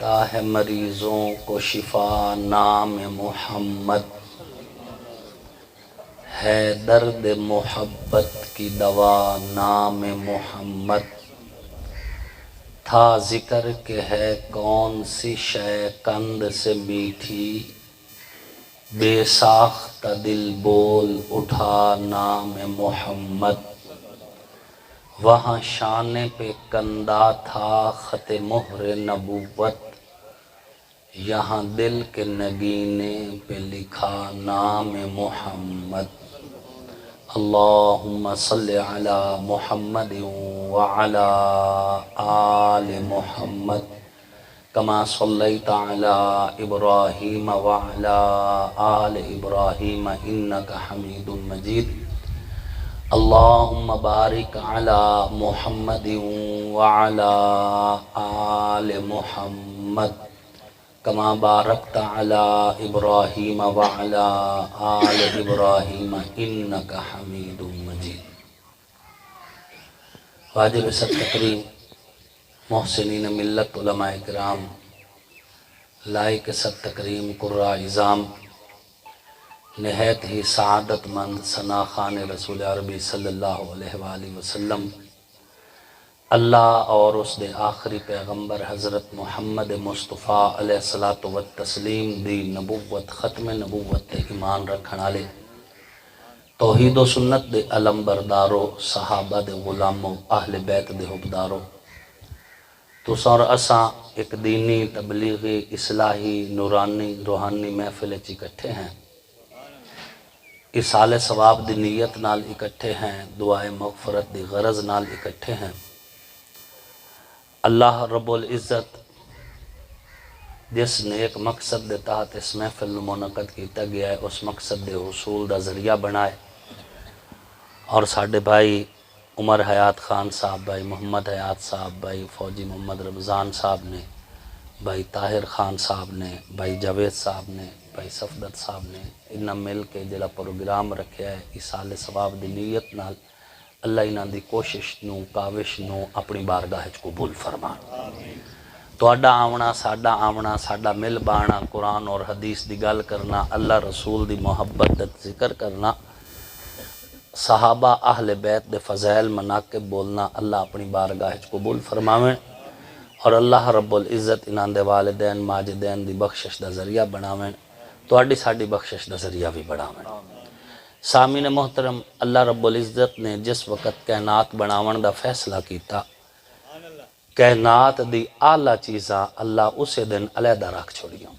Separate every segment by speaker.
Speaker 1: دیتا ہے مریضوں کو شفا نام محمد، ہے درد محبت کی دوا نام محمد، تھا ذکر کہ ہے کون سی شے قند سے میٹھی، بے ساختہ دل بول اٹھا نام محمد، وہاں شانے پہ کندہ تھا خط مہر نبوت، یہاں دل کے نگینے پہ لکھا نام محمد۔ اللہم صلی علی محمد وعلی آل محمد کما صلیت علی ابراہیم وعلی آل ابراہیم انکا حمید مجید۔ اللہم بارک علی محمد وعلی آل محمد کما بارکت علی ابراہیم وعلی آل ابراہیم انکا حمید مجید۔ واجب صد تکریم محسنین ملت علماء کرام، لائق صد تکریم قرہ عظام، نہایت ہی سعادت مند ثنا خوان رسول عربی صلی اللہ علیہ وآلہ وسلم، اللہ اور اس دے آخری پیغمبر حضرت محمد مصطفیٰ علیہ الصلوۃ والتسلیم دی نبوت ختم نبوت تے ایمان رکھن والے، توحید و سنت دے علم بردارو، صحابہ دے غلامو، اہل بیت دے حبدارو، تساں اور اساں ایک دینی تبلیغی اصلاحی نورانی روحانی محفل وچ اکٹھے ہیں، اصال ثواب دی نیت نال اکٹھے ہیں، دعائے مغفرت دی غرض نال اکٹھے ہیں۔ اللہ رب العزت جس نیک مقصد دے تحت اس محفل منعقد کیتا گیا ہے، اس مقصد دے حصول دا ذریعہ بنائے، اور ساڈے بھائی عمر حیات خان صاحب، بھائی محمد حیات صاحب، بھائی فوجی محمد رمضان صاحب نے، بھائی طاہر خان صاحب نے، بھائی جاوید صاحب نے، بھائی صفدت صاحب نے، انہاں مل کے جڑا پروگرام رکھیا ہے اصال ثواب دی نیت نال، اللہ انہاں دی کوشش نو کاوش نو اپنی بارگاہ وچ قبول فرما۔ تہاڈا آونا، ساڈا مل بانا، قرآن اور حدیث دی گل کرنا، اللہ رسول دی محبت دا ذکر کرنا، صحابہ اہل بیت دے فضائل مناقب بولنا، اللہ اپنی بارگاہ وچ قبول فرماویں، اور اللہ رب العزت انہاں دے والدین ماجدین دی بخشش دا ذریعہ بناویں، تہاڈی ساڈی بخشش دا ذریعہ بھی بناویں۔ سامعین محترم، اللہ رب العزت نے جس وقت کائنات بناون دا فیصلہ کیتا، کائنات دی اعلیٰ چیزاں اللہ اسے دن علیحدہ رکھ چھوڑیاں،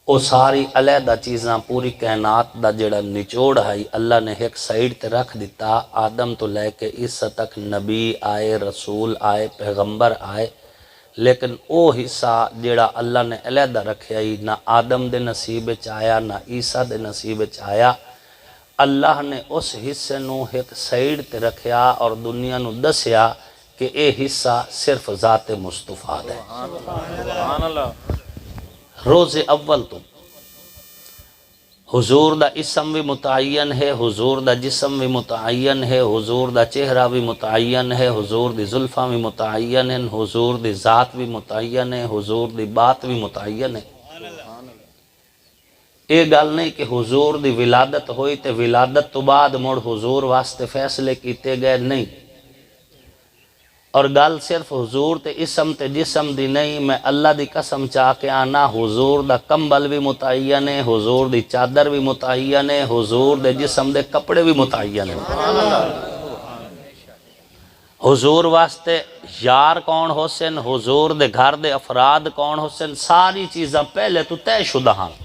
Speaker 1: او ساری علیحدہ چیزاں پوری کائنات دا جڑا نچوڑ ہے اللہ نے ایک سائیڈ تے رکھ دیتا، آدم تو لے کے عیسیٰ تک نبی آئے، رسول آئے، پیغمبر آئے، لیکن او حصہ جڑا اللہ نے علیحدہ رکھیا ہی نہ آدم دے نصیب وچ آیا نہ عیسیٰ دے نصیب وچ آیا، اللہ نے اس حصے نو ایک سائیڈ تے رکھیا اور دنیا نو دسیا کہ اے حصہ صرف ذات مصطفیٰ ہے۔ روز اول تو حضور دا اسم بھی متعین ہے، حضور دا جسم بھی متعین ہے، حضور دا چہرہ بھی متعین ہے، حضور دی زلفاں بھی متعین ہیں، حضور دی ذات بھی متعین ہے، حضور دی بات بھی متعین ہے۔ یہ گل نہیں کہ حضور دی ولادت ہوئی تے ولادت تو بعد مڑ حضور واسطے فیصلے کیتے گئے، نہیں، اور گل صرف حضور تے اسم تے جسم دی نہیں، میں اللہ دی قسم چاہ کے آنا، حضور دا کمبل بھی متعین ہے، حضور دی چادر بھی متعین ہے، حضور دے جسم دے کپڑے بھی متعین ہیں۔ حضور واسطے یار کون ہو سن، حضور دے گھر دے افراد کون ہو سن، ساری چیزاں پہلے تو طے شدہ ہیں۔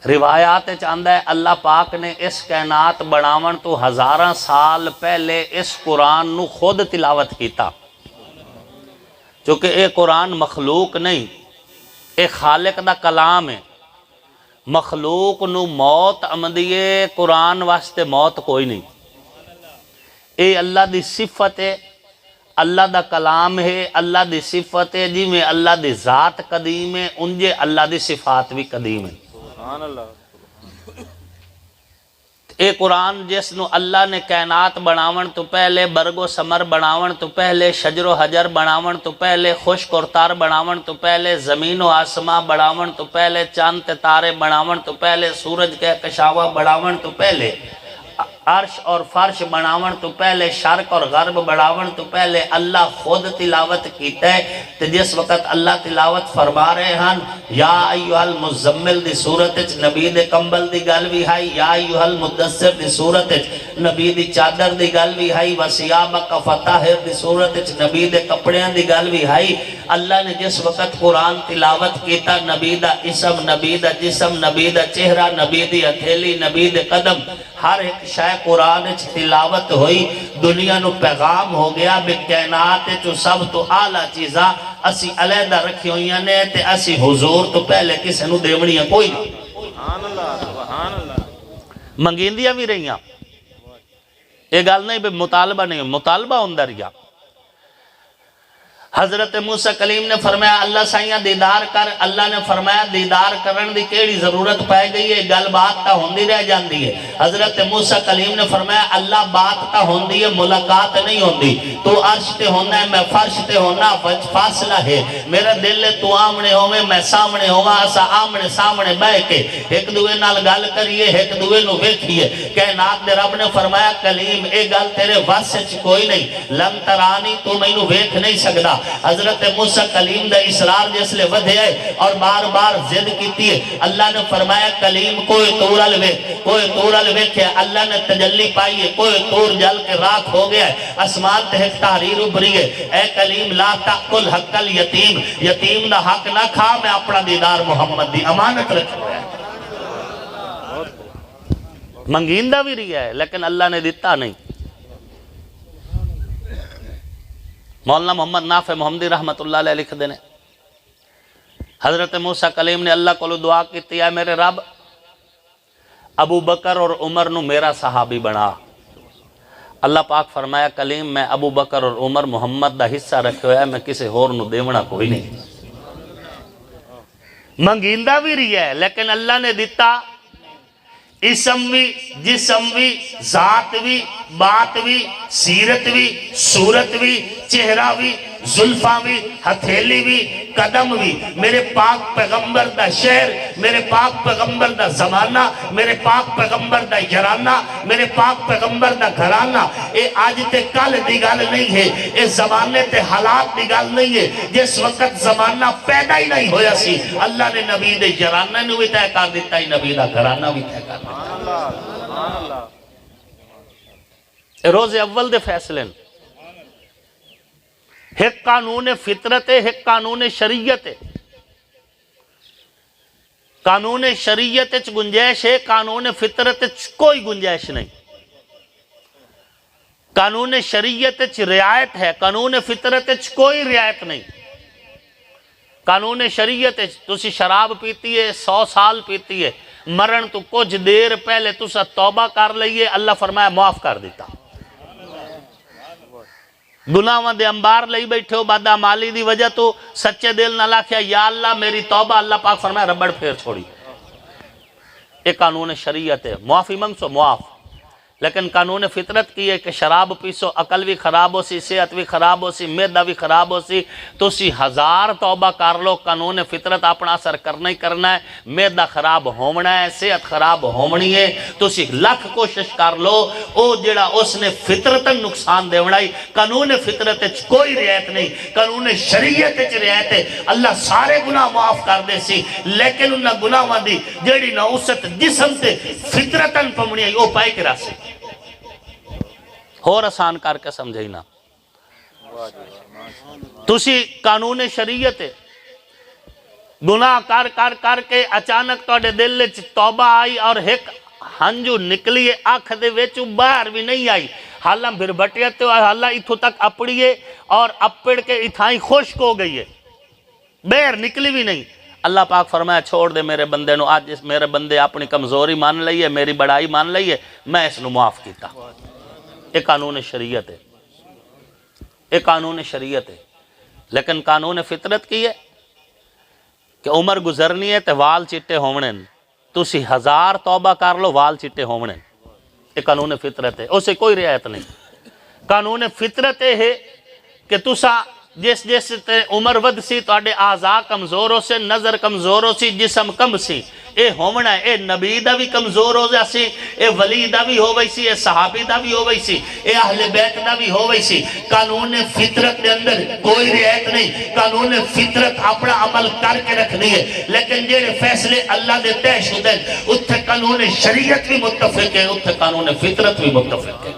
Speaker 1: روایات چاندہ ہے اللہ پاک نے اس کائنات بناون تو 1000 سال پہلے اس قرآن نو خود تلاوت کیتا، چونکہ اے قرآن مخلوق نہیں، اے خالق دا کلام ہے، مخلوق نو موت آمدیے، قرآن واسطے موت کوئی نہیں، اے اللہ دی صفت ہے، اللہ دا کلام ہے، اللہ دی صفت ہے، جی میں اللہ دی ذات قدیم ہے انجے اللہ دی صفات بھی قدیم ہے۔ اے قرآن جس نو اللہ نے کائنات بناون تو پہلے برگ و سمر بناون تو پہلے شجر و حجر بناون تو پہلے خشک اور تار بناون تو پہلے زمین و آسماں بناون تو پہلے چاند تے تارے بناون تو پہلے سورج کے کشاوہ بناون تو پہلے عرش اور فرش بناون تو پہلے شرق اور غرب بناون تو پہلے اللہ خود تلاوت کیتا ہے۔ تو جس وقت اللہ تلاوت فرما رہے ہیں یا ایوہ المزمل دی صورت نبی دے کمبل دی گل بھی ہے، یا ایوہ المدثر دی صورت نبی دی چادر دی گل بھی ہے، وسیابک فطہر دی صورت نبی دے کپڑیاں دی گل بھی ہے۔ اللہ نے جس وقت قرآن تلاوت کیتا نبی دا اسم، نبی دا جسم، نبی دا چہرہ، نبی دی ہتھیلی، نبی دے قدم، ہر ایک شے قرآن تلاوت ہوئی، دنیا نو پیغام ہو گیا بے کائنات جو سب تو اعلیٰ چیزاں اسی علیحدہ رکھی ہوئیاں نے تے اسی حضور تو پہلے کسے نو دیونیاں کوئی نہیں منگیندیاں بھی رہیاں۔ یہ گل نہیں بے مطالبہ نہیں، مطالبہ اندر یا حضرت موسیٰ کلیم نے فرمایا اللہ سائیاں دیدار کر، اللہ نے فرمایا دیدار کرن دی کیڑی ضرورت پائے گئی ہے، گل بات تا ہوندی رہ جاندی ہے۔ حضرت موسیٰ کلیم نے فرمایا اللہ بات تا ہوندی ہے، ملاقات نہیں ہوندی، تو عرش تے ہونا ہے، میں فرش تے ہونا، فاصلہ ہے، میرا دل ہے تو آمنے ہوئے، میں سامنے ہوا، اسا آمنے سامنے بے کے ایک دوے نال گل کریے، ایک دوے نو ویکھیے۔ کائنات دے رب نے فرمایا کلیم اے گل تیرے واسچ کوئی نہیں، لن ترانی تو میں نو ویکھ نہیں سکدا۔ حضرت موسیٰ کلیم دا اسرار جس لے ودھے ہے اور بار بار زد کیتی ہے، اللہ نے فرمایا کلیم کوئی تورل ویکھے، اللہ نے تجلی پائی ہے، کوئی تور جل کے راکھ ہو گیا ہے، اسمان تحت تحریر ابری ہے، اے کلیم لا تأکل حق الیتیم، یتیم دا حق نہ کھا، میں اپنا دیدار محمد دی امانت رکھو ہے۔ منگیندہ بھی رہی ہے لیکن اللہ نے دیتا نہیں۔ مولانا محمد نافع محمدی رحمت اللہ علیہ لکھ دینے حضرت موسیٰ کلیم نے اللہ کو دعا کی ہے میرے رب ابو بکر اور عمر نو میرا صحابی بنا۔ اللہ پاک فرمایا کلیم میں ابو بکر اور عمر محمد دا حصہ رکھے ہویا ہے، میں کسے ہور نو دیونا کوئی نہیں۔ منگیندہ بھی رہی ہے لیکن اللہ نے دیتا اسم بھی، جسم بھی، ذات بھی، بات بھی، سیرت بھی، صورت بھی، چہرہ بھی، زلفاں بھی، ہتھیلی بھی، قدم بھی، میرے پاک پیغمبر دا شہر، میرے پاک پیغمبر دا زمانہ، میرے پاک پیغمبر دا یرانہ، میرے پاک پیغمبر دا گھرانہ۔ اے آج تے کل دی گل نہیں ہے، اے زمانے تے حالات دی گل نہیں ہے، جس وقت زمانہ پیدا ہی نہیں ہویا سی اللہ نے نبی دے یرانہ نو بھی طے کر دیتا ہی، نبی دا گھرانہ بھی طے کر دیتا۔ روز اول دے فیصلے ایک قانون فطرت ہے، ایک قانون شریعت ہے۔ قانون شریعت گنجائش ہے، قانون فطرت کوئی گنجائش نہیں۔ قانون شریعت رعایت ہے، قانون فطرت کوئی رعایت نہیں۔ قانون شریعت تسی شراب پیتی ہے 100 سال پیتی ہے، مرن تو کچھ دیر پہلے تسا توبہ کر لئیے، اللہ فرمایا معاف کر دیتا۔ گناہاں دے انبار لئی بیٹھے ہو بدعمالی دی وجہ تو سچے دل نہ لاکھیا یا اللہ میری توبہ، اللہ پاک فرمایا ربڑ پھیر چھوڑی۔ ایک قانون شریعت ہے، معافی منگسو معاف۔ لیکن قانون فطرت کی ہے کہ شراب پیسو عقل بھی خراب ہو سی، صحت بھی خراب ہو سی، معدہ بھی خراب ہو سی، تو اسی 1000 توبہ کر لو، قانون فطرت اپنا اثر کرنا ہی کرنا ہے، معدہ خراب ہومنا ہے، صحت خراب ہومنی ہے، تو اسی 1,00,000 کوشش کر لو، او جڑا اس نے فطرتاً نقصان دے وڑائی۔ قانون فطرت کوئی رعایت نہیں، قانون شریعت رعایت ہے، اللہ سارے گناہ معاف کر دے سی، لیکن انہاں گناہاں دی جڑی نوست جسم تے فطرتاً پمنی ہے وہ پائے کے راسے اور آسان کر کے سمجھے نا۔ تسی قانون شریعت ہے، گناہ کر کے اچانک توڑے دل توبہ آئی اور ایک ہنجو نکلی ہے آنکھ دے ویچو باہر بھی نہیں آئی، حالاں بھر بٹیتے ہوئے حالاں اتھو تک اپڑیے اور اپڑ کے اتھائیں خشک ہو گئی ہے، باہر نکلی بھی نہیں۔ اللہ پاک فرمایا چھوڑ دے میرے بندے نو، آج میرے بندے اپنی کمزوری مان لئیے، میری بڑائی مان لئیے، میں اس نو معاف کیتا۔ ایک قانون شریعت ہے، ایک قانون شریعت ہے، لیکن قانون فطرت کی ہے کہ عمر گزرنی ہے تے وال چٹے ہومنے، تسی 1000 توبہ کر لو وال چٹے ہومنے۔ یہ قانون فطرت ہے، اسے کوئی رعایت نہیں۔ قانون فطرت ہے کہ تسا جس جس تے عمر ود سی تواڈے اعضاء کمزور ہو سے، نظر کمزور ہو سی، جسم کم سی، اے ہومنا ہے، اے نبی دا بھی کمزور ہو جا سی، اے ولی دا بھی ہو وئی سی، اے صحابی دا بھی ہو وئی سی، اے اہل بیت دا بھی ہو وئی سی۔ قانون فطرت دے اندر کوئی رعایت نہیں، قانون فطرت اپنا عمل کر کے رکھنی ہے، لیکن جیڑے فیصلے اللہ دے طے شدہ ہیں اتھے قانون شریعت بھی متفق ہے، اتھے قانون فطرت بھی متفق ہے۔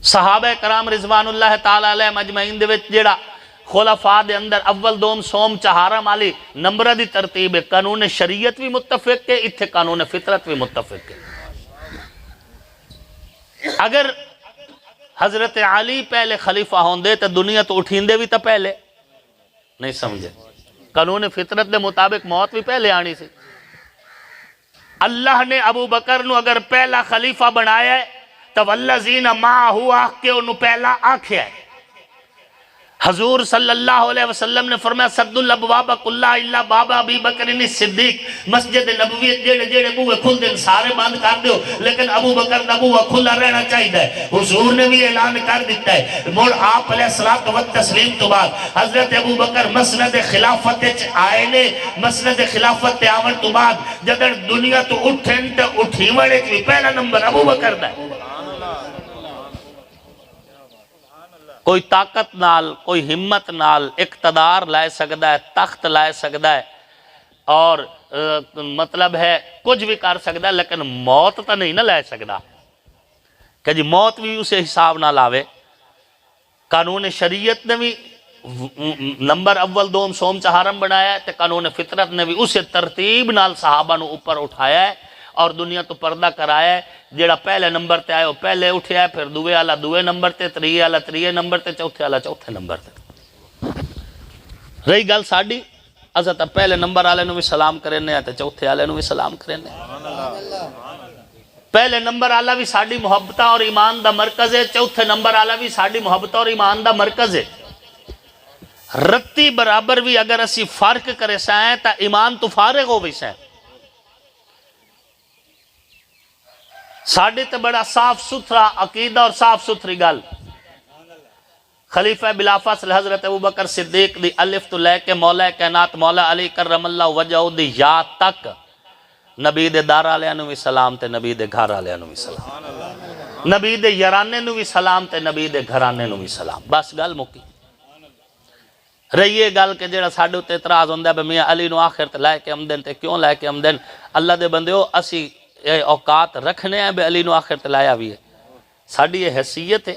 Speaker 1: صحابہ کرام رضوان اللہ تعالیٰ علیہ مجمعین دے وچ جیڑا خلفاء دے اندر اول دوم سوم چہارم والی نمبر دی ترتیب ہے، قانون شریعت بھی متفق ہے، اتھے قانون فطرت بھی متفق ہے۔ اگر حضرت علی پہلے خلیفہ ہوندے تو دنیا تو اٹھیندے بھی تو پہلے نہیں سمجھے، قانون فطرت دے مطابق موت بھی پہلے آنی سی۔ اللہ نے ابو بکر نو اگر پہلا خلیفہ بنایا ہے تو والذین معہو آکھ کے انہوں پہلا آکھیا ہے۔ حضور صلی اللہ علیہ وسلم نے فرمایا سد الابواب کلھا الا باب ابی بکر صدیق، مسجد نبویت جیڑے جیڑے بوئے کھل دن سارے بند کر دیو، لیکن ابو بکر دا بوئے کھلا رہنا چاہیے ہے۔ حضور نے بھی اعلان کر دیتا ہے، موڑ آپ علیہ الصلوۃ والتسلیم تو بعد حضرت ابو بکر مسند خلافت آئے نے، مسند خلافت آون تو بعد جدر دنیا تو اٹھن تو اٹھیوڑے کی پہلا نمبر ابو بکر دا ہے۔ کوئی طاقت نال، کوئی ہمت نال اقتدار لائے سکتا ہے، تخت لائے سکتا ہے، اور مطلب ہے کچھ بھی کر سکتا ہے، لیکن موت تو نہیں نہ لائے سکتا کہ جی موت بھی اسے حساب نہ لاوے۔ قانون شریعت نے بھی نمبر اول دوم سوم چہارم بنایا ہے، تے قانون فطرت نے بھی اسے ترتیب نال صحابہ نو اوپر اٹھایا ہے اور دنیا تو پردہ کرایا ہے۔ جیڑا پہلے نمبر تے آئے وہ پہلے اٹھیا ہے، پھر دوے والا دوے نمبر تے، تریے والا تریے نمبر تے، چوتھے والا چوتھے نمبر تے۔ رہی گل ساڈی، اساں تے پہلے نمبر والے نو بھی سلام کرنے تے چوتھے والے نو بھی سلام کرنے۔ پہلے نمبر والا بھی ساڈی محبت اور ایمان دا مرکز ہے، چوتھے نمبر والا بھی ساڈی محبت اور ایمان دا مرکز ہے۔ رتی برابر بھی اگر اسی فرق کرے سائیں تا ایمان تو فارغ ہو بھی سائیں۔ ساڑھے تے بڑا صاف ستھرا عقیدہ اور صاف ستھری گل۔ خلیفہ بلا فاصل حضرت ابوبکر صدیق دی الف تو لے کے مولا کائنات مولا علی کرم اللہ وجہہ دی یا تک نبی دے دار علیہ نو بھی سلام تے نبی دے گھر علیہ نو بھی سلام، نبی دے یرانے نو بھی سلام تے نبی دے گھرانے نو بھی سلام۔ بس گل مکی۔ رہیے گل کہ جیڑا ساڑھے تے اعتراض ہوندہ ہے میاں علی نو آخر تے لائے کے آمدن تے کیوں لائے کے آمدن؟ اللہ دے بندیو اسی اوقات رکھنے ہیں بے علی نو آخر تے لایا بھی ہے، ساڑھی یہ حیثیت ہے۔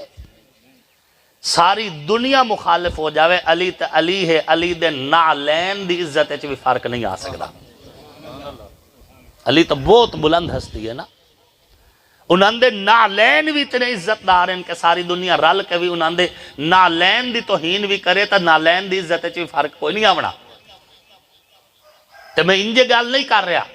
Speaker 1: ساری دنیا مخالف ہو جاوے، علی تے علی ہے، علی دے نعلین دی عزت ہے بھی فرق نہیں آ سکتا۔ علی تو بہت بلند ہستی ہے نا، انہاں دے نعلین بھی اتنے عزت دار ہیں کہ ساری دنیا رل کے بھی انہاں دے نعلین دی توہین بھی کرے تا نعلین دی عزت ہے بھی فرق کوئی نہیں آونا۔ تو میں انجے گال نہیں کر رہا۔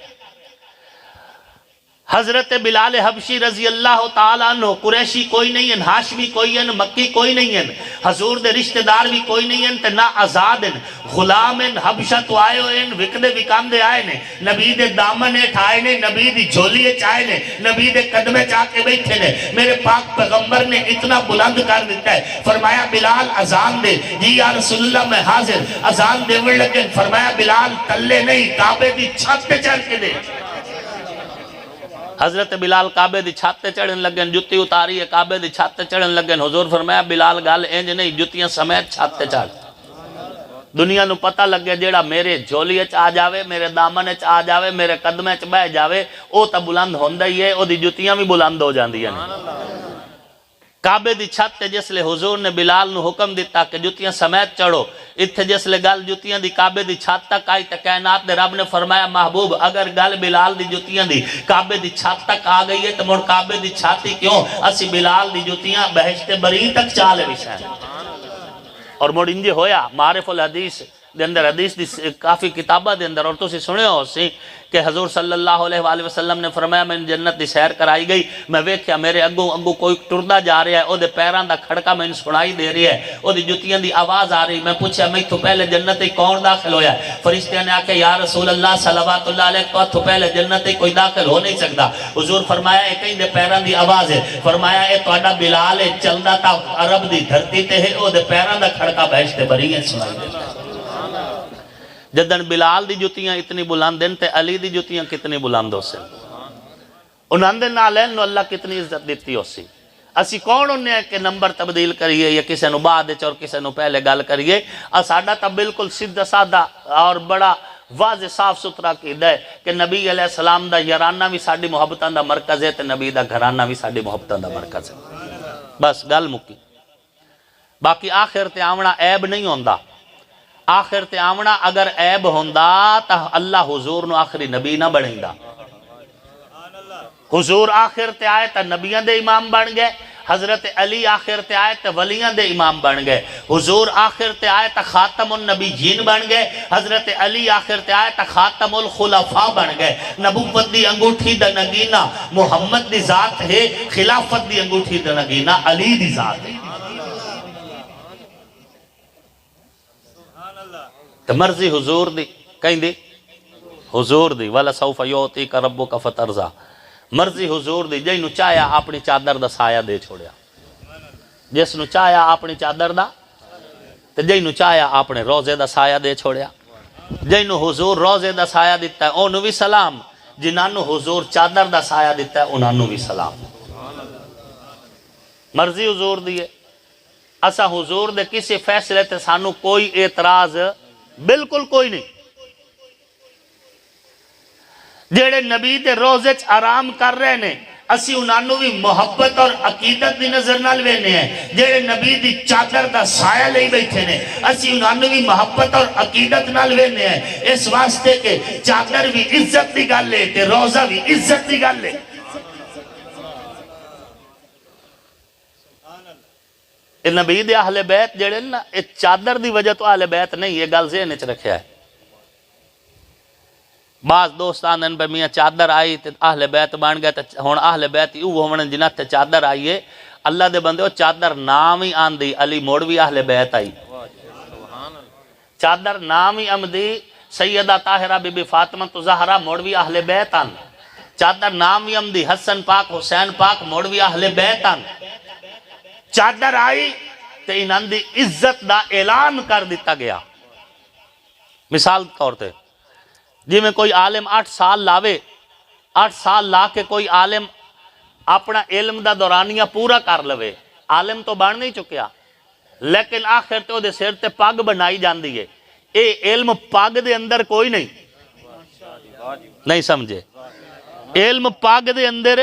Speaker 1: حضرت بلال حبشی رضی اللہ تعالیٰ عنہ قریشی کوئی نہیں ہیں، ہاشمی کوئی ہیں، مکی کوئی نہیں ہیں، حضور دے رشتہ دار بھی کوئی نہیں ہیں، تے نہ آزاد ہیں، غلام ہیں، حبشہ تو آئے ہوئے ہیں، وکدے وکاندے آئے ہیں، نبی دے دامن اٹھائے ہیں، نبی دی جھولیے چاہے ہیں، نبی دے قدمے چاہ کے بیٹھے ہیں۔ میرے پاک پیغمبر نے اتنا بلند کر دیتا ہے، فرمایا بلال اذان دے، جی یا رسول اللہ میں حاضر، اذان دے وڑ لگے، فرمایا بلال تلے نہیں کعبے دی چھت پہ چڑھ کے دے۔ حضرت بلال کعبے دی چھاتے چڑھن لگن، جتی اتاری ہے کعبے دی چھاتے چڑھن لگن، حضور فرمایا بلال گال انج نہیں، جتیاں سمیت چھاتے چڑھ۔ دنیا نو پتہ لگے جیڑا میرے جھولیے چاہ جاوے، میرے دامنے چاہ جاوے، میرے قدمے چ بہ جاوے، او تا بلند ہوندہ ہی ہے، او دی جتیاں بھی بلند ہو جاندی ہیں۔ کعبے دی چھت تے جس لے حضور نے بلال نو حکم دیتا کہ جتیاں سمیت چڑھو، اتھے جس لے گل جتیاں دی کعبے دی چھت تک آئی تے کائنات دے رب نے فرمایا محبوب اگر گل بلال دی جتیاں دی کعبے دی چھت تک آ گئی ہے تو مڑ کعبے دی چھاتی کیوں؟ اسی بلال دی جتیاں بہشت بری تک چالے بھی شاید۔ اور مڑ انجے ہویا معارف الحدیث دے اندر حدیث دی کافی کتابہ دے اندر، اور تو سنے ہو سی کہ حضور صلی اللہ علیہ وآلہ وسلم نے فرمایا میں جنت دی سیر کرائی گئی، میں ویکھیا میرے اگوں کوئی ٹردا جا رہا ہے، او دے پیران دا کھڑکا میں سنائی دے رہی ہے، او دی جتیاں دی آواز آ رہی، میں پوچھا میں تو پہلے جنت ہی کون داخل ہویا ہے؟ فرشتے نے آکے یا رسول اللہ صلوات اللہ علیہ تو پہلے جنت ہی کوئی داخل ہو نہیں سکتا۔ حضور فرمایا اے کہیں دے پیران دی آواز ہے، فرمایا اے تو اڈا بلال ہے، چلدا تا عرب دی دھرتی تے ہے، او دے پیران دا کھڑکا بہشتے بری ہے سنائی دے۔ جدن بلال دی جتیاں اتنی بلندن تے علی دی جتیاں کتنی بلند ہو سے، انہاں دے نالین نو اللہ کتنی عزت دیتی ہو سی۔ اسی کون ہونے ہیں کہ نمبر تبدیل کریے یا کسے نو بعد اور کسے نو پہلے گل کریے؟ اساڈا تا بالکل سیدھا سادہ اور بڑا واضح صاف ستھرا قیدا ہے کہ نبی علیہ السلام دا یارانہ بھی ساڈی محبتاں دا مرکز ہے تے نبی دا گھرانہ بھی ساڈی محبتاں دا مرکز ہے، بس گل مکی۔ باقی آخر تے آونا عیب نہیں ہوندا، آخر تے آونا اگر عیب ہوندا تا اللہ حضور نو آخری نبی نہ بنیندا۔ حضور آخر تے آئے تا نبیان دے امام بن گئے، حضرت علی آخر تے آئے تا ولیان دے امام بن گئے، حضور آخر تے آئے تا خاتم النبیین بن گئے، حضرت علی آخر تے آئے تا خاتم الخلفاء بن گئے۔ نبوت دی انگوٹھی دا نگینہ محمد دی ذات ہے، خلافت دی انگوٹھی دا نگینہ علی دی ذات ہے۔ تو مرضی حضور دی کہیں دی حضور دی وَلَسَوْفَ يُعْطِيكَ رَبُّكَ فَتَرْضَىٰ، مرضی حضور دی، جی نو چاہیا اپنی چادر دا سایہ دے چھوڑیا، جس نو چاہیا اپنی چادر دا تے جی نو چاہیا اپنے روزے دا سایہ دے چھوڑیا۔ جی نو حضور روزے دا سایہ دیتا ہے انہوں بھی سلام، جنہوں حضور چادر دا سایہ دیتا ہے انہوں بھی سلام۔ مرضی حضور دی ہے، اسا حضور دے کسی فیصلے تے سانو کوئی اعتراض بالکل کوئی نہیں۔ جیڑے نبی دے روزے چ آرام کر رہے نے اسی انہوں بھی محبت اور عقیدت دی نظر نہ لینے ہیں، جیڑے نبی دی چادر دا سایہ لے بیٹھے نے اسی انہوں بھی محبت اور عقیدت نہ لینے ہیں، اس واسطے کہ چادر بھی عزت دی گل لے تے روزہ بھی عزت دی گل لے۔ نبی دے اہل بیت جڑے نا چادر دی وجہ تو اہل بیت نہیں، یہ گل ذہن وچ رکھیا ہے۔ بعض دوستان ان پہ میاں چادر آئی تے اہل بیت بن گئے تے ہن اہل بیت او ہونے جنہاں تے چادر آئی ہے، اللہ دے بندے چادر نام ہی آندی علی موڑ بھی اہل بیت آئی، چادر نام ہی آمدی سیدہ طاہرہ بی بی فاطمہ تو زہرا موڑ بھی اہل بیت آن، چادر نام ہی آمدی حسن پاک حسین پاک موڑ بھی اہل بیت آن۔ چادر آئی تے انہاں دی عزت دا اعلان کر دیتا گیا۔ مثال طور تے جی میں کوئی عالم 8 سال لاوے، 8 سال لا کے کوئی عالم اپنا علم دا دورانیہ پورا کر لوے، عالم تو بن نہیں چکیا، لیکن آخر تو دے سر تے پاگ بنائی جان دیئے، اے علم پاگ دے اندر کوئی نہیں سمجھے، علم پاگ دے اندر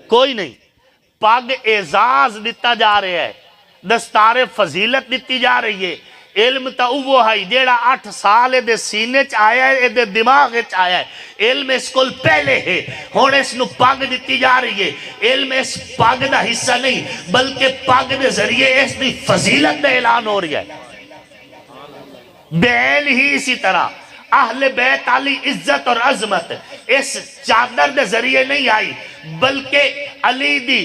Speaker 1: کوئی نہیں، پاگ اعزاز دیتا جا رہے ہے، دستار فضیلت دیتی جا رہی ہے۔ علم تا وہ ہے جیڑا 8 سال دے سینے چ آیا ہے، دے دماغ چ آیا ہے، علم اس کول پہلے ہے، ہون اس نو پاگ دیتی جا رہی ہے۔ علم اس پاگ دا حصہ نہیں بلکہ پاگ دے ذریعے اس دی فضیلت دا اعلان ہو رہی ہے۔ بین ہی اسی طرح اہل بیت علی عزت اور عظمت اس چادر دے ذریعے نہیں آئی بلکہ علی دی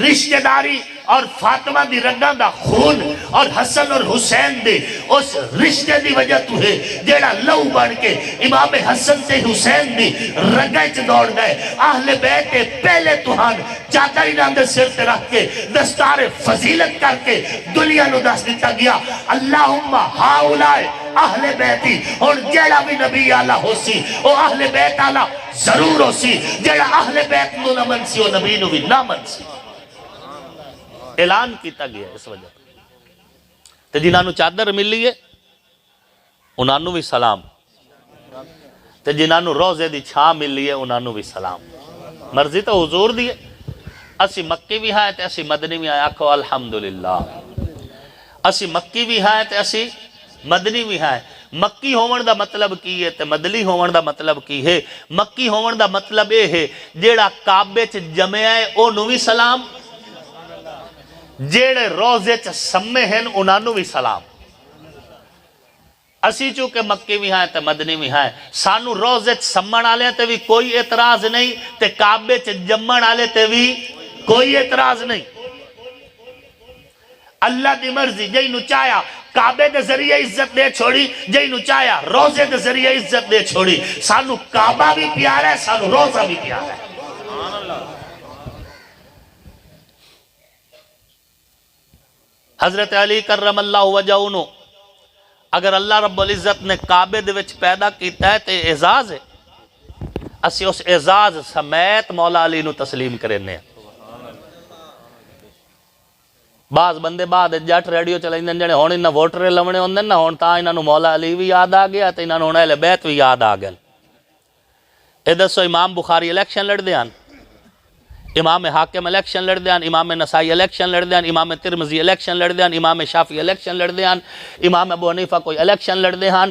Speaker 1: رشتہ داری اور فاطمہ دی رگاں دا خون اور حسن اور حسین دے اس رشتے دی وجہ تو ہے جیڑا لو بن کے امام حسن تے حسین دی رگاں چ دوڑ گئے۔ اہل بیت پہلے توہان چادر انہاں دے سر تے رکھ کے دستار فضیلت کر کے دنیا نو دس دیتا گیا اللہم ہاؤلائے اہل بیتی، اور جیڑا بھی نبی آلہ ہو سی وہ اہل بیت آلہ ضرور ہو سی، جیڑا اہل بیت نو نہ من سی وہ نبی نو بھی نہ من سی۔ اعلان کیتا گیا اس وجہ تے جنہاں نو چادر ملی ہے انہاں نو بھی سلام، تے جنہاں نو روزے دی چھا ملی ہے انہاں نو بھی سلام۔ مرضی تو حضور دی ہے، اسی مکی بھی ہائے تے اسی مدنی بھی ہائے، آکھو الحمدللہ، اسی مکی بھی ہائے تے اسی مدنی بھی ہائے۔ مکی ہون دا مطلب کی ہے تے مدنی ہون دا مطلب کی ہے؟ مکی ہون دا مطلب یہ ہے جیڑا کعبے چ جمع ہے او نو بھی سلام، جیڑے روزے چ سمے ہیں انہاں نو بھی سلام۔ اسی چونکہ مکی بھی ہیں تے مدنی بھی ہیں، سانو روزے سمن آلے تے بھی کوئی اعتراض نہیں، تے کعبے جمن آلے تے بھی کوئی اعتراض نہیں۔ اللہ دی مرضی جئی نو چایا کعبے دے ذریعے عزت دے چھوڑی، جئی نو چایا روزے دے ذریعے عزت دے چھوڑی۔ سانو کعبہ بھی پیارا ہے، سانو روزہ بھی پیارا ہے۔ حضرت علی کرم اللہ وجہہ نو اگر اللہ رب العزت نے کعبے دے وچ پیدا کیتا ہے تے اعزاز ہے، اسی اس اعزاز سمیت مولا علی نو تسلیم کرنے ہیں۔ بعض بندے بعد جٹ ریڈیو چلائیں دیں جنے ہون انہاں ووٹرے لونے ہوندے نا، ہون تاں انہاں نو مولا علی بھی یاد آ گیا تے انہاں نو اہل بیت بھی یاد آ گیا۔ اے دسو امام بخاری الیکشن لڑ دیاں، امام حاکم الیکشن لڑ دیاں، امام نسائی الیکشن لڑ دیاں، امام ترمذی الیکشن لڑ دیاں، امام شافعی الیکشن لڑ دیاں، امام ابو حنیفہ کوئی الیکشن لڑ دیاں،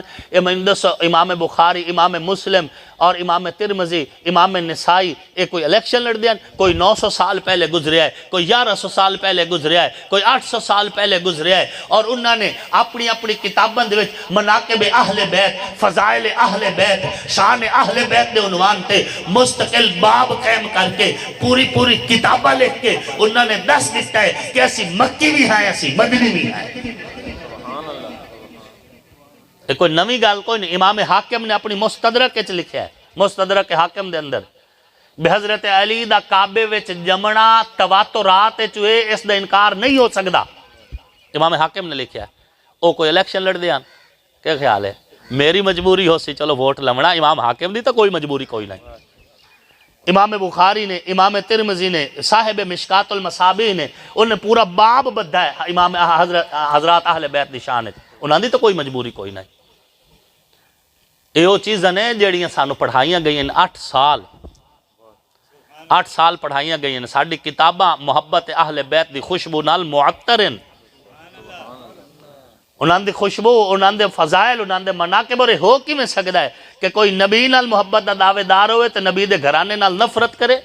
Speaker 1: امام بخاری، امام مسلم اور امام ترمذی، امام نسائی ایک کوئی الیکشن لڑ دیاں۔ کوئی 900 سال پہلے گزریا ہے، کوئی 1100 سال پہلے گزریا ہے، کوئی 800 سال پہلے گزریا ہے، اور انہوں نے اپنی اپنی کتابوں دے وچ مناقب اہل بیت، فضائل اہل بیت، شان اہل بیت دے عنوان تے مستقل باب قائم کر کے پوری کتابہ لکھ کے انہوں نے دس دیتا ہے کہ ایسی مکی بھی ہیں، ایسی مدنی بھی ہیں۔ کوئی نوی گال کوئی نہیں، امام حاکم نے اپنی مستدرک کے لکھا ہے، مستدرک حاکم دے اندر بے حضرت علی دا کعبے وچ جمنا تواترات چوئے اس دا انکار نہیں ہو سکدا، امام حاکم نے لکھا ہے۔ او کوئی الیکشن لڑ دیاں، کیا خیال ہے؟ میری مجبوری ہو سی چلو ووٹ لمنا، امام حاکم دی تو کوئی مجبوری کوئی نہیں۔ امام بخاری نے، امام ترمذی نے، صاحب مشکات المصابیح نے انہیں پورا باب بدھا ہے امام حضرات اہل بیت دی شان ہے، انہاں دی تو کوئی مجبوری کوئی نہیں۔ یہ چیزیں نے جڑیاں سانو پڑھائیاں گئی ہیں 8 سال پڑھائیاں گئی ہیں، ساڑھی کتاباں محبت اہل بیت دی خوشبو نال معطر ہیں، انہاں دی خوشبو، انہاں دے فضائل، انہاں دے مناقب، اور ہو کی میں سکتا ہے کہ کوئی نبی نال محبت دا دعوے دار ہوئے تو نبی دے گھرانے نال نفرت کرے؟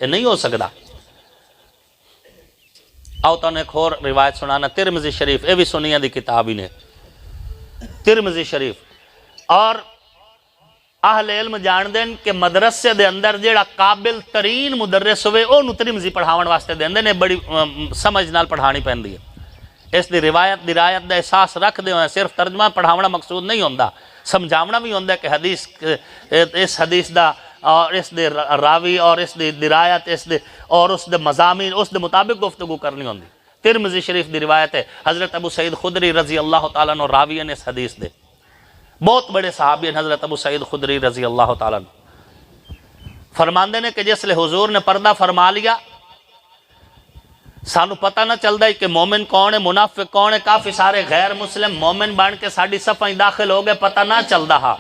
Speaker 1: یہ نہیں ہو سکتا۔ آؤ تو نے ایک اور روایت سنانا، ترمذی شریف، اے بھی سنیاں دی کتاب ہی نے، ترمذی شریف۔ اور اہل علم جان دیں کہ مدرسے دے اندر جیڑا قابل ترین مدرس ہوئے انہوں ترمذی پڑھاون واسطے دیں دیں، بڑی سمجھ نال پڑھانی پہن دی ہے۔ اس دی روایت دی رایت دا احساس رکھ دے ہوئے، صرف ترجمہ پڑھاونا مقصود نہیں ہوندہ، سمجھاونا بھی ہوندہ کہ حدیث، اس حدیث دا اور اس دے راوی اور اس دی رایت اور اس دے مضامین اس دے مطابق گفتگو کرنی ہوندی۔ ترمذی شریف دی روایت ہے، حضرت ابو سعید خدری رضی اللہ تعالیٰ عنہ راوی ہیں اس حدیث دے، بہت بڑے صحابی ہیں حضرت ابو سعید خدری رضی اللہ تعالیٰ عنہ۔ فرماندے نے کہ جس لئے حضور نے پردہ فرما لیا، سانو پتہ نہ چل دائی کہ مومن کون ہے، منافق کون ہے، کافی سارے غیر مسلم مومن بان کے ساڑھی صفحیں داخل ہو گئے، پتہ نہ چل دا ہا۔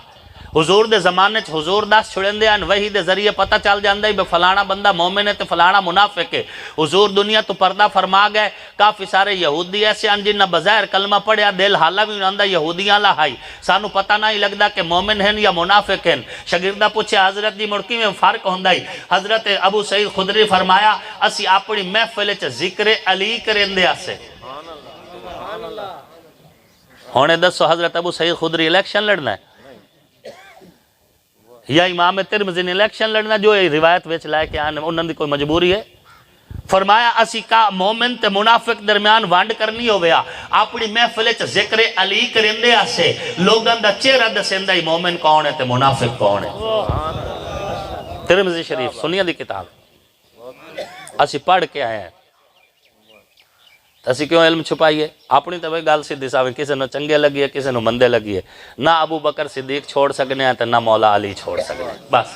Speaker 1: حضور دے زمانے چھ حضور داس چھڑن دے ہیں، وحی دے ذریعے پتہ چل جاندہ ہے بے فلانا بندہ مومن ہے تے فلانا منافق ہے۔ حضور دنیا تو پردہ فرما گئے، کافی سارے یہودی ایسے ہیں جنہ بظاہر کلمہ پڑھیا دل حالہ بھی انہاں یہودیاں لاہائی، سانو پتہ نہیں لگدا کہ مومن ہیں یا منافق ہیں۔ شاگردہ پوچھے حضرت دی مڑکی میں فرق ہوندائی، حضرت ابو سعید خدری فرمایا اسی اپنی محفل چ ذکر علی کریں دے آسے۔ ہونے دسو حضرت ابو سعید خدری الیکشن لڑنا ہے یا امام ترمذی نے الیکشن لڑنا، جو یہ روایت ویچ لائے کہ انہوں نے کوئی مجبوری ہے؟ فرمایا اسی کا مومن تے منافق درمیان وانڈ کرنی ہو گیا، اپنی محفل چ ذکر علی کرندے آسے لوگاں دا چہرہ دسندہ ہی مومن کون ہے تے منافق کون ہے۔ ترمذی شریف سنیاں دی کتاب اسی پڑھ کے آئے ہیں، اسی کیوں علم چھپائیے؟ اپنی تو گل سیدھی صاحب کسی نے چنگے لگی ہے، کسی نے مندے لگی ہے، نہ ابو بکر صدیق چھوڑ سکنے ہیں تو نہ مولا علی چھوڑ سکنے ہیں، بس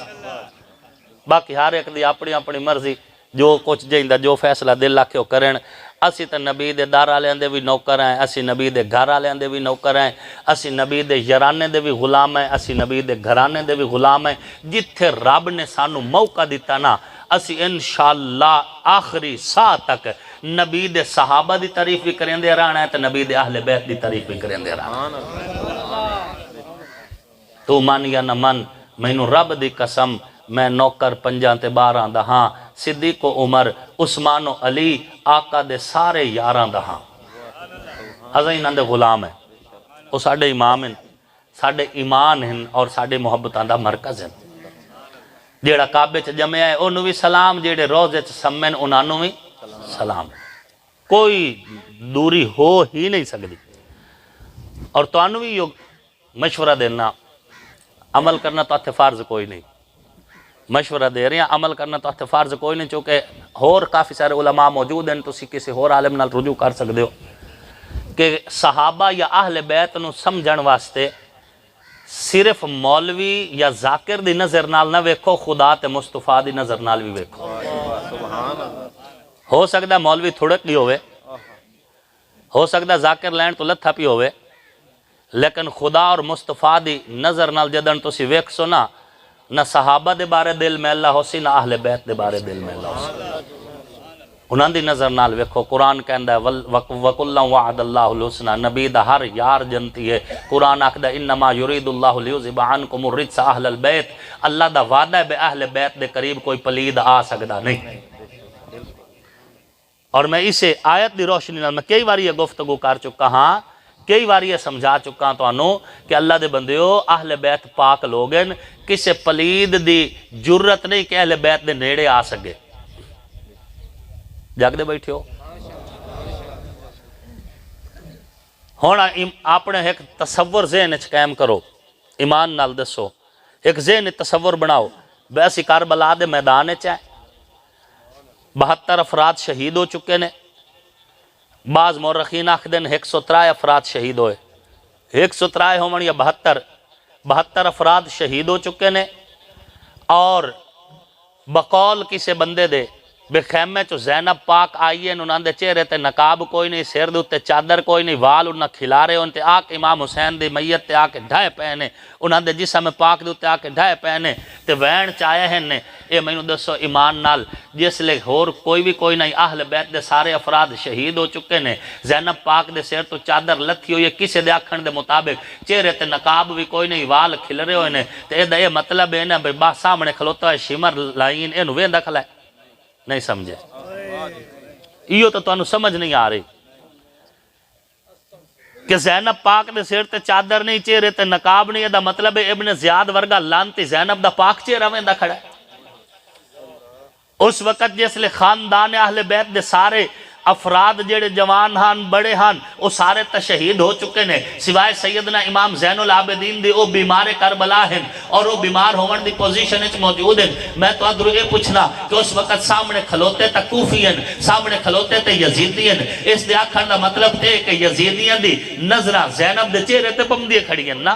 Speaker 1: باقی ہر ایک دی اپنی اپنی مرضی، جو کچھ جائندہ جو فیصلہ دل لاکھے ہو کرن۔ اسی تو نبی دے دار آلے اندے بھی نوکر ہیں، اسی نبی دے گھر آلے اندے بھی نوکر ہیں، اسی نبی دے یرانے دے بھی غلام ہیں، اسی نبی دے گھرانے دے بھی غلام ہیں۔ جتھے رب نے سانو موقع دیتا نا، اسی انشاءاللہ آخری ساہ تک نبی دے صحابہ دی تعریف بھی کریں دے رہنا ہے تو نبی دے اہل بیت دی تعریف بھی کریں دے رہنا ہے۔ تو من یا نہ من، میں نو رب دی قسم، میں نوکر 5 تے 12 دا ہاں، صدیق و عمر، عثمان و علی، آقا دے سارے 11 دا ہاں، ہزائیں اندے غلام ہیں۔ وہ ساڈے امام ہیں، ساڈے ایمان ہیں اور ساڈے محبتاں دا مرکز ہیں۔ جیڑا کعبے چ جمعہ ہے انہوں بھی سلام، جیڑے روزے چ سمن انہوں بھی سلام، کوئی دوری ہو ہی نہیں سکتی۔ اور تو انہوں بھی یہ مشورہ دینا، عمل کرنا تو فرض کوئی نہیں، مشورہ دے رہے ہیں، عمل کرنا تو فرض کوئی نہیں، چونکہ اور کافی سارے علماء موجود ہیں، تسی کسی اور عالم نال رجوع کر سکتے ہو کہ صحابہ یا اہل بیت نو سمجھن واسطے صرف مولوی یا ذاکر دی نظر نال نہ ویکھو، خدا تے مصطفیٰ دی نظر نال بھی ویکھو۔ ہو سکتا ہے مولوی تھوڑک بھی ہوئے، ہو سکتا ہے ذاکر لین تو لتھا پی ہوئے، لیکن خدا اور مصطفیٰ دی نظر نال جدن تسی ویکھ سو نا، نہ صحابہ دے بارے دل میں اللہ ہو سی، نہ اہل بیت دے بارے دل میں اللہ ہو سی، انہاں دی نظر نال ویکھو۔ قرآن کہندا ہے وَكُلًّا وَعَدَ اللَّهُ الْحُسْنَى، نبی دا ہر یار جنتی ہے۔ قرآن آکھدا انما یرید اللہ لیذھب عنکم الرجس اہل البیت، اللہ دا وعدہ ہے بے اہل بیت دے قریب کوئی پلید آ سکدا نہیں۔ اور میں اسے آیت دی روشنی نال میں کئی باری یہ گفتگو کر چکا ہاں، کئی باری یہ سمجھا چکا ہاں تو انہوں کہ اللہ دے بندیو اہل بیت پاک لوگن، کسے پلید دی جرت نہیں کہ اہل بیت دے نیڑے آ سکے۔ جاگ دے بیٹھے ہو ہونا، اپنے ایک تصور ذہن اچھ قائم کرو، ایمان نال دسو، ایک ذہن تصور بناؤ، بیسی کربلا دے میدان چاہے 72 افراد شہید ہو چکے نے، بعض مورخین آخدن 103 افراد شہید ہوئے، 103 ہومن یا 72 افراد شہید ہو چکے نے، اور بقول کسے بندے دے بے خیمے چو زینب پاک آئیے انہاں دے چہرے تے نقاب کوئی نہیں، سیر دے تے چادر کوئی نہیں، وال انہاں کھلارے ان تے آکے امام حسین دے میت تے آکے ڈھائے پہنے، انہاں دے جسم پاک دے تے آکے ڈھائے پہنے تے وین چاہے ہیں نے۔ اے میں نے دسو ایمان نال جس لئے اور کوئی بھی کوئی نہیں، اہل بیت دے سارے افراد شہید ہو چکے نے، زینب پاک دے سیر تو چادر لتھی ہوئی ہے، کسے دے آکھن دے مطابق چہرے تے نقاب بھی کوئی نہیں، وال کھلرے ہوئے نے، تے اے مطلب ہے نا بے سامنے کھلوتا ہے شمر لائن اینو وین دکھلا ہے، نہیں سمجھے، یہ تو انہوں سمجھ نہیں آ رہی کہ زینب پاک دے سیر تے چادر نہیں، چہرے تے نقاب نہیں، دا مطلب ہے ابن زیاد ورگا لانتی زینب دا پاک چہرہ میں دا کھڑا ہے۔ اس وقت جس لئے خاندان اہل بیت دے سارے افراد جڑے جوان ہان بڑے ہان وہ سارے تشہید ہو چکے نے، سوائے سیدنا امام زین العابدین دی وہ بیمار کربلا ہیں اور وہ بیمار ہون دی پوزیشن اچ موجود ہیں۔ میں تو ادھر یہ پوچھنا کہ اس وقت سامنے کھلوتے تا کوفی ہیں، سامنے کھلوتے تا یزیدی ہیں، اس دے آکھن دا مطلب تے کہ یزیدیاں دی نظرہ زینب دے چہرے تے پم دیے کھڑی ہیں نا،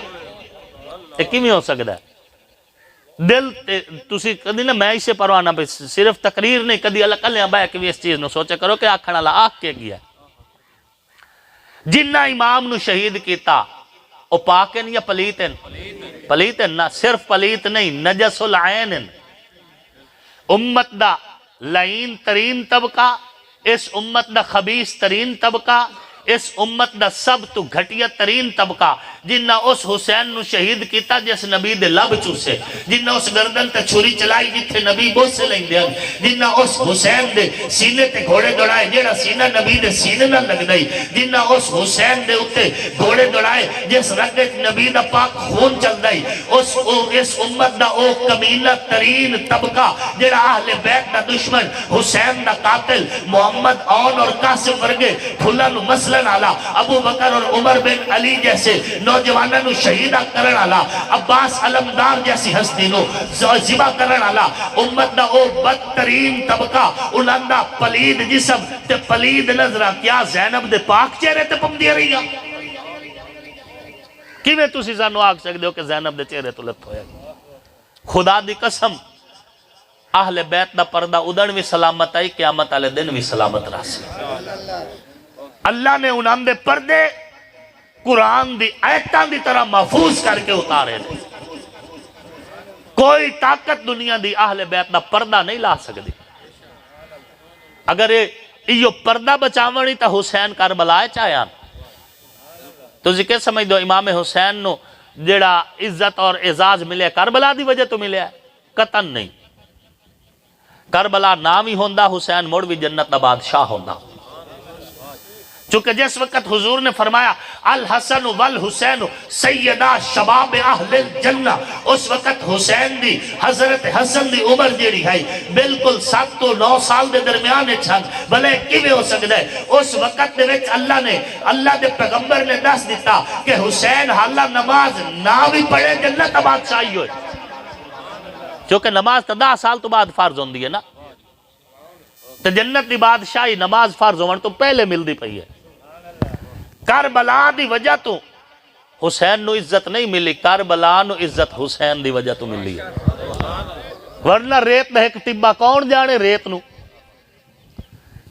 Speaker 1: یہ کیوں ہو سکتا ہے؟ دل تسی کدی نا میں اسے پروانا پہ صرف تقریر نہیں، کدی اللہ کلیاں بائے کہ بھی اس چیز نو سوچے کرو کہ آکھنا اللہ آکھ کے گیا جنہ امام نو شہید کیتا او پاکن یا پلیتن؟ پلیتن نا، صرف پلیت نہیں، نجس العین، امت دا لعین ترین طبقہ، اس امت دا خبیث ترین طبقہ، اس امت دا سب تو گھٹیا ترین طبقہ، جنہ اس حسین نو شہید کیتا جس نبی دے لب چوسے، جنہ اس گردن تے چھری چلائی جتھے نبی بہت سے لیں دیا، جنہ اس حسین دے سینے تے گھوڑے دوڑائے جیڑا سینہ نبی دے سینے نہ لگ دائی، جنہ اس حسین دے اتے گھوڑے دوڑائے جس رگت نبی دا پاک خون چل دائی، اس امت دا او کمینہ ترین طبقہ جیڑا اہل بیت دا دشمن، حسین دا قاتل، محمد آن اور قاسم ورگے پھلن مسلن آلا، ابو بکر اور عمر بن علی جیسے نوجوانہ نو شہیدہ کرن آلا، عباس علمدار جیسی ہستی نو زبا کرن آلا، امت دا او بدترین طبقہ، انہاں دا پلید جسم تے پلید نظرہ کیا زینب دے پاک چہرے تے پم دیا رہی گا؟ کیویں تسی سانو آکھ سکتے ہو کہ زینب دے چہرے تو لت ہویا؟ خدا دی قسم اہل بیت دا پردہ ادھن بھی سلامت آئی، قیامت آلے دن بھی سلامت راسی۔ اللہ نے انہاں دے پردے قرآن دی آیتان دی طرح محفوظ کر کے اتارے دے، کوئی طاقت دنیا دی اہل بیت دا پردہ نہیں لا سکتی۔ اگر یہ پردہ بچاونی تا حسین کربلائے چاہیان تو ذکر سمجھ دو امام حسین نو جڑا عزت اور اعزاز ملے کربلا دی وجہ تو ملے قطن نہیں، کربلا نام ہی ہوندہ حسین موڑ بھی جنت دا بادشاہ ہوندہ۔ چونکہ جس وقت حضور نے فرمایا الحسن والحسین سیدہ شباب اہل الجنہ، اس وقت حسین دی حضرت حسن دی عمر جیڑی ہے بالکل 7 تو 9 سال دے درمیان چھن، بلے کیویں ہو سکدا ہے؟ اس وقت دے وچ اللہ دے پیغمبر نے دس دیتا کہ حسین حالہ نماز نہ بھی پڑھے جنت بادشاہی ہوئے، کیونکہ نماز تا 10 سال تو بعد فرض ہوندی ہے نا، تو جنت دی بادشاہی نماز فرض ہون تو پہلے مل دی پئی ہے۔ کربلا دی وجہ تو حسین نو عزت نہیں ملی، کربلا نو عزت حسین دی وجہ تو ملی ہے، ورنہ ریت دا ایک طبہ کون جانے ریت نو،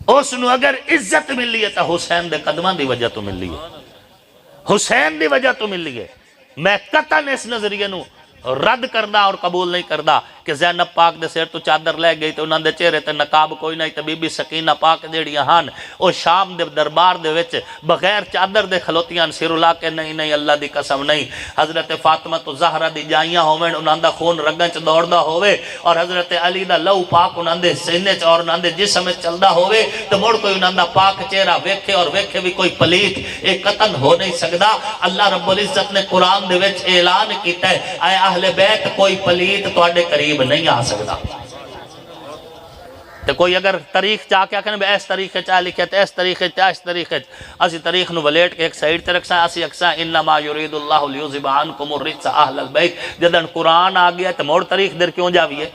Speaker 1: اس نو اگر عزت ملی ہے تو حسین دے قدمان دی وجہ تو ملی ہے، حسین دی وجہ تو ملی ہے۔ میں قطعاً اس نظریے نو رد کردہ اور قبول نہیں کردہ کہ زینب پاک دے سیر تو چادر لے گئی تو انہاں دے چہرے تے نقاب کوئی نہیں، تو بی بی سکینہ پاک جیڑیاں ہان او شام دے دربار دے وچ بغیر چادر دے کھلوتیاں سر الا کے نہیں اللہ دی قسم نہیں، حضرت فاطمہ تو زہرہ دی جائیاں ہوئیں انہاں دا خون رگن چ دوڑدا ہوئے، اور حضرت علی دا لو پاک انہاں دے سینے چ اور انہاں دے جسم وچ چلدا ہوئے، تو مڑ کوئی انہاں دا پاک چہرہ ویکھے اور ویکھے بھی کوئی پلیت ایک قطن ہو نہیں سکدا۔ اللہ رب العزت نے قرآن دے وچ اعلان کیتا ہے اے اہل بیت کوئی پلیت تواڈے قریب نہیں آ سکدا۔ تو کوئی اگر تاریخ چاہ کے آکھنے اس طریقے چاہ لکھے تو اس طریقے چاہ اس طریقے اسی تاریخ نو ولیٹ کے ایک سائیڈ تے رکھساں، اسی اکساں انما یرید اللہ لیذھب عنکم الرجس اہل البیت، جدن قرآن آ گیا تو موڑ تاریخ در کیوں جاویے؟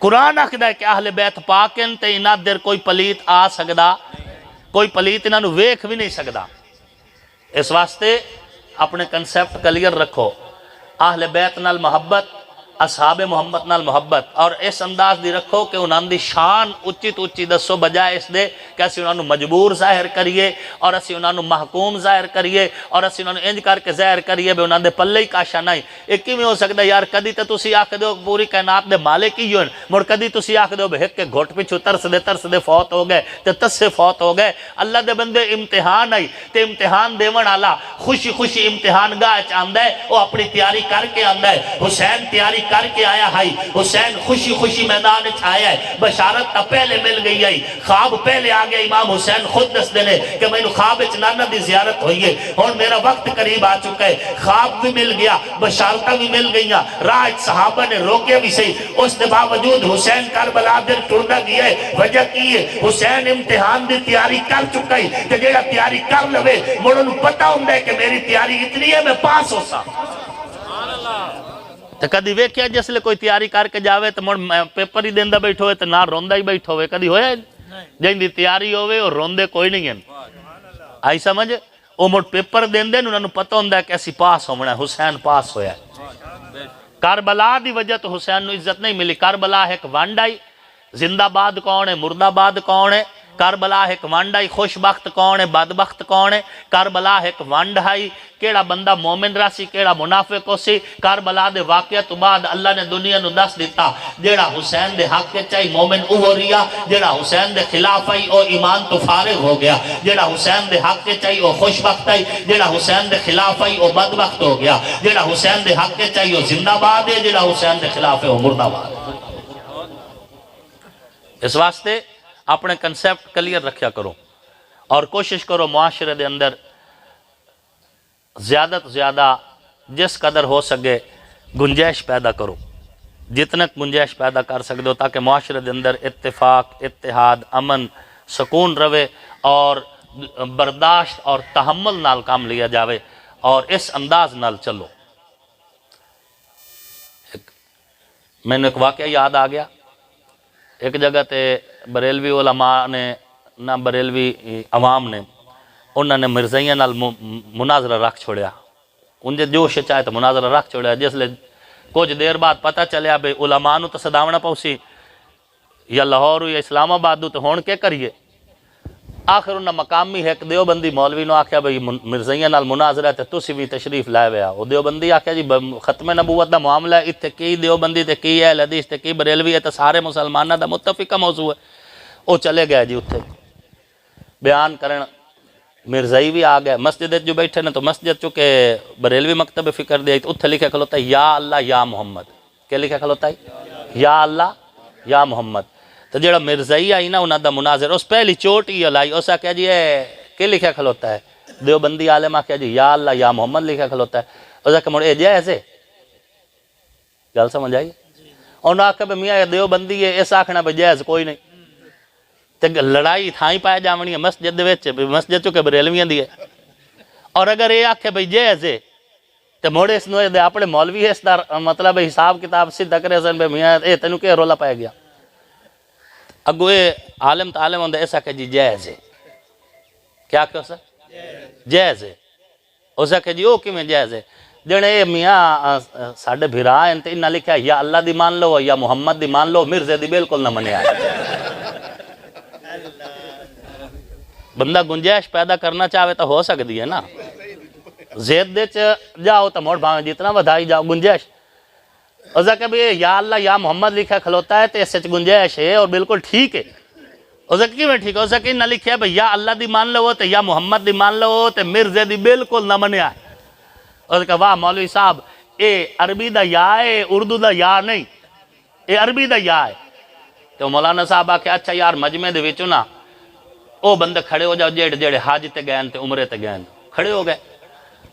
Speaker 1: قرآن آکھدا ہے کہ اہل بیت پاکن تے انہاں در کوئی پلیت آ سکدا، کوئی پلیت انہاں نو ویکھ بھی نہیں سکدا۔ اس واسطے اپنے کنسیپٹ کلیئر رکھو، اہل بیت نال محبت، اصحاب محمد نال محبت، اور اس انداز دی رکھو کہ انہاں دی شان اچھی تو اچھی دسو، بجائے اس دے کہ اسی انہاں نو مجبور ظاہر کریے اور اسی انہاں نو محکوم ظاہر کریے اور اسی انہاں نو انج کر کے ظاہر کریے بے انہاں دے پلے ہی کاشا نہیں۔ ایک کیویں ہو سکدا یار، کدی تے تسی آکھ دیو پوری کائنات دے مالک ہی ہوئن، مڑ کدی تسی آکھ دیو بے کے گھٹ پچھو ترس دے فوت ہو گئے تے تسے فوت ہو گئے۔ اللہ دے بندے امتحان آئی تے امتحان دیون والا خوشی خوشی امتحان گاہ چ آندا ہے، وہ اپنی تیاری کر کے آندا ہے۔ حسین تیاری کر کے آیا ہے، حسین خوشی خوشی میدان آیا ہے، بشارت تا پہلے مل گئی ہے، خواب پہلے آگے امام حسین خود دس دینے کہ میں نے خواب نانا دی زیارت ہوئی ہے اور میرا وقت قریب آ چکا ہے، خواب بھی مل گیا، بشارتہ بھی مل گئیاں، راہ صحابہ نے روکے بھی صحیح، اس دے باوجود حسین کربلا در ٹرنا گیا ہے۔ وجہ کی ہے حسین امتحان دی تیاری کر چکا ہے کہ جیڑا تیاری کر لوے مڑن پتہ ہوں ہے کہ میری تیاری اتنی ہے میں پاس ہو سا۔ تو کدی ویکھیا جس لئے کوئی تیاری کر کے جاوے تو مڑ پیپر ہی دیندہ بیٹھو ہوئے تو نہ روندہ ہی بیٹھو ہوئے، کدی ہویا جن دی تیاری ہوئے اور روندے کوئی نہیں ہیں، آئی سمجھ؟ وہ مڑ پیپر دیندے انہوں نے پتہ ہوندہ ہے کہ ایسی پاس ہونا ہے، حسین پاس ہویا ہے۔ کربلا دی وجہ تو حسین نو عزت نہیں ملی، کربلا ایک وانڈائی، زندہ باد کون ہے، مردہ باد کون ہے، کربلا ایک وانڈائی، خوشبخت کون ہے، بدبخت کون ہے، کربلا ایک وانڈائی، کیڑا بندہ مومن راسی کیڑا منافق ہو سی۔ کربلا دے واقعہ تو بعد اللہ نے دنیا نو دس دیتا جیڑا حسین دے حق کے چاہی مومن اوہ ریا، جیڑا حسین دے خلاف آئی او ایمان تو فارغ ہو گیا، جیڑا حسین دے حق کے چاہی او خوشبخت آئی، جیڑا حسین دے خلاف آئی او بدبخت ہو گیا، جیڑا حسین دے حق کے چاہی او زندہ باد ہے، جیڑا حسین دے خلاف ہے او مردہ باد ہے۔ اس واسطے اپنے کنسیپٹ کلیئر رکھیا کرو اور کوشش کرو معاشرے دے اندر زیادہ تو زیادہ جس قدر ہو سکے گنجائش پیدا کرو، جتنا گنجائش پیدا کر سکتے ہو تاکہ معاشرے دے اندر اتفاق، اتحاد، امن، سکون روے اور برداشت اور تحمل نال کام لیا جاوے اور اس انداز نال چلو۔ میں نے ایک واقعہ یاد آ گیا، ایک جگہ تے بریلوی علماء نے نہ بریلوی عوام نے انہوں نے مرزائیاں نال مناظرہ رکھ چھوڑیا، انجھے جوش چاہے تو مناظرہ رکھ چھوڑیا، جس لئے کچھ دیر بعد پتہ چلیا بے علماء نو تو صداونا پوسی یا لاہور یا اسلام آباد تو ہون کے کریے۔ آخر انہا مقامی ہے کہ دیوبندی مولوی نو آکھیا بھئی مرزائیاں نال مناظرہ تے تسی بھی تشریف لائے ویا، وہ دیوبندی آکھیا جی ختم نبوت دا معاملہ ہے، اتھے کی دیوبندی تے کی اہل حدیث تے کی بریلوی ہے تے سارے مسلمانہ دا متفقہ موضوع ہے۔ وہ چلے گئے جی اتھے بیان کرن، مرزائی بھی آ گئے، مسجد جو بیٹھے نے تو مسجد چونکہ بریلوی مکتب فکر دیا تو اتھے لکھے کھلوتا ہے یا اللہ یا محمد، کیا لکھے کھلوتا ہے؟ یا اللہ یا محمد۔ تو جڑا مرزائی آئی نا انہاں دا مناظر اس پہلی چوٹ ہی علائی، اسا کہا جی کہ لکھا کھلوتا ہے؟ دیوبندی عالم آ کہ جی یا اللہ یا محمد لکھا کھلوتا ہے. اس کہ مڑے جائز ہے؟ گل سمجھ آئی؟ انہوں نے آخر میاں دیوبندی ہے اس آخنا بھی جائز کوئی نہیں. تے لڑائی تھائی پائے جاونی ہے مسجد مسجد چکے بریلویاں دی ہے. اور اگر یہ آخے بھئی جائز ہے تو موڑے اس نوے دے اپنے مولوی ہے اس دا مطلب حساب کتاب سیدھا کرے سن بھئی میاں اے تینوں کہ رولا پائے گیا. اگو اے عالم تعالم ہوندے ایسا کہ جی جائز ہے. کیا کہ اسا؟ جائز ہے. اسا کہ جی او کی میں جائز ہے؟ جنے میاں ساڑھے بھرا ہیں تے انہا لکھا ہے یا اللہ دی مان لو یا محمد دی مان لو مرزے دی بالکل نہ منے آئے. بندہ گنجائش پیدا کرنا چاہے تو ہو سکتی ہے نا. زید دے جاؤ تو موڑ بھاویں جتنا ودھائی جاؤ گنجائش. اسا کہ بھی یا اللہ یا محمد لکھا کھلوتا ہے تو اس سے گنجائش ہے اور بالکل ٹھیک ہے. اسا کہ میں ٹھیک ہے؟ اسا کہ نہ لکھا ہے بھئی یا اللہ دی مان لو تو یا محمد دی مان لو تو مرزے دی بالکل نہ منے آئے. اسا کہ واہ مولوی صاحب اے عربی دا یا ہے اردو دا یا نہیں اے عربی دا یا ہے. تو مولانا صاحب آکھے اچھا یار مجمع دے وچوں نا او بندے کھڑے ہو جاؤ جیڑے حج تے گئے تے عمرے تے گئے کھڑے ہو گئے.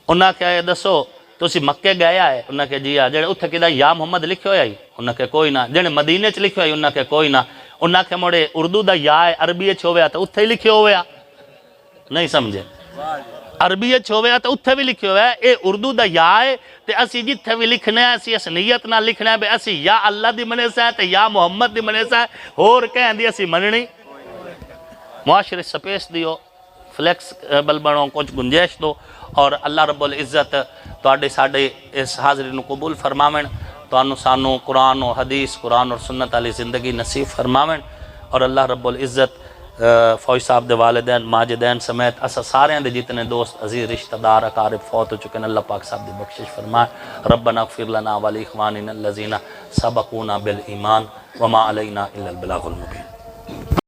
Speaker 1: انہاں کہا یہ دسو تسی مکے گئے آئے؟ انہاں کہا جی جیڑے اتھے کدھا یا محمد لکھے ہویا ہی؟ انہاں کہا کوئی نہ. جیڑے مدینے چ لکھے ہویا انہاں کہا کوئی نہ. انہاں کہا موڑے اردو دا یا ہے عربی چ ہویا تو اتھے ہی لکھے ہویا. نہیں سمجھے؟ عربی چ ہویا تو اتھے بھی لکھے ہویا ہے. اے اردو دا یا ہے تے اسی جتھے بھی لکھنے ہیں اسی اس نیت نہ لکھنے ہیں بے اسی یا اللہ دی منے سے ہے تے یا محمد دی منے سے ہے اور کہیں دی اسی مننی. معاشرے سپیس دیو فلیکسبل بنو کچھ گنجائش دو اور اللہ رب العزت تواڈے ساڈے اس حاضری نو قبول فرماویں. تانوں سانوں قرآن و حدیث قرآن اور سنت والی زندگی نصیب فرماویں اور اللہ رب العزت فوج صاحب دے والدین ماجدین سمیت اسا سارے دے جتنے دوست عزیز رشتہ دار اقارب فوت ہو چکے ہیں اللہ پاک صاحب دی بخشش فرمائے. ربنا اغفر لنا ولی اخواننا الذین سبقونا بالایمان وما علینا الا البلاغ المبین.